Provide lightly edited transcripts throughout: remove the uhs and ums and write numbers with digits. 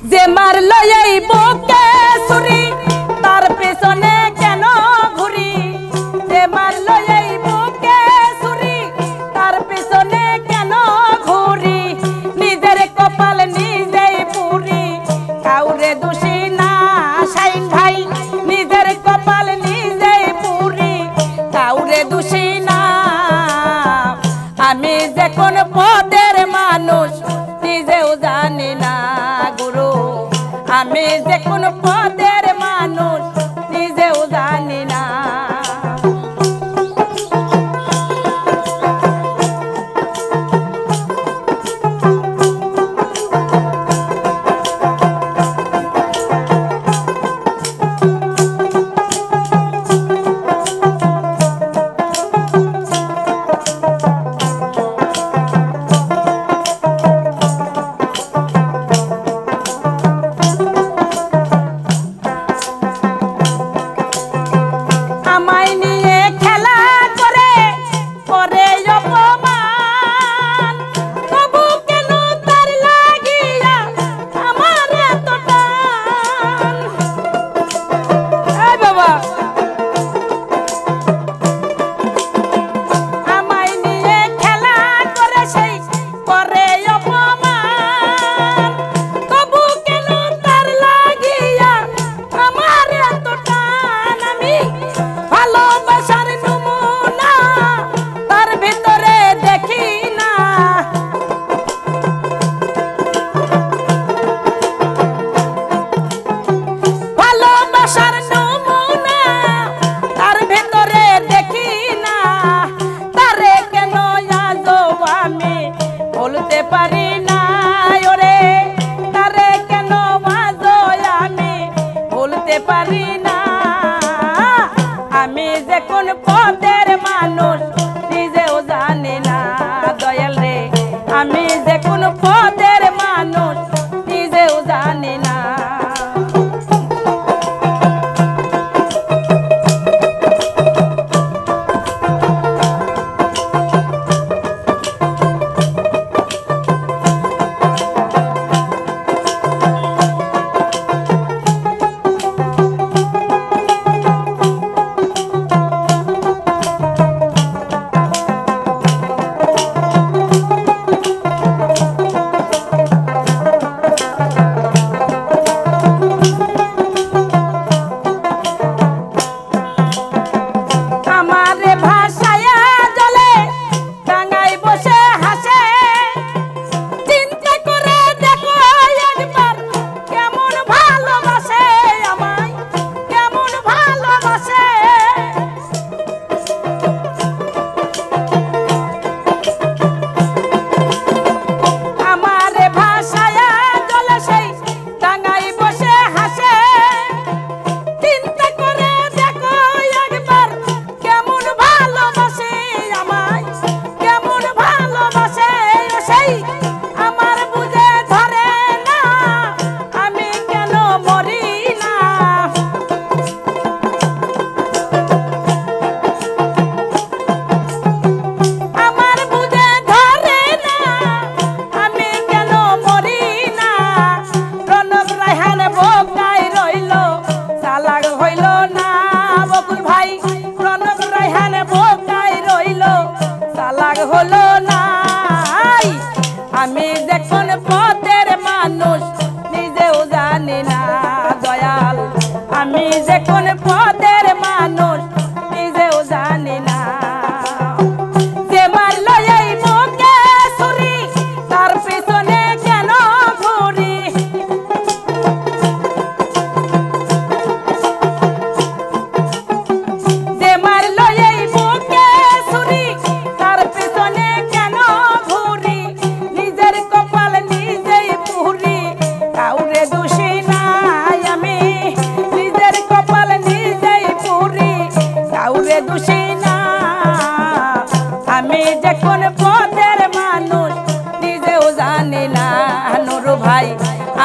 যে মারলো এই বুকে ছুরি তার পেছনে কেন ঘুরি যে মারলো এই বুকে ছুরি তার পেছনে কেন ঘুরি নিজের কপাল নিজেই পুরি কাউরে দোষী না শাইন ভাই নিজের কপাল নিজেই পুরি কাউরে দোষী না আমি যে কোন পদের মানুষ নিজেও জানি না গুরু আমি যে কোন পদের মানুষ নিজেও জানি না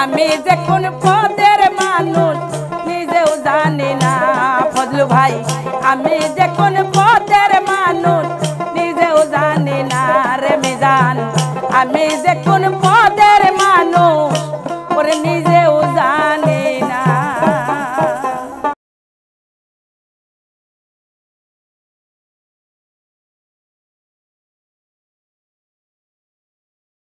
আমি যে কোন পদের মানুষ নিজেও জানি না ফজলু ভাই আমি যে কোন পদের মানুষ নিজেও জানি না রে মিজান আমি যে কোন পদের মানুষ ওরে নিজেও না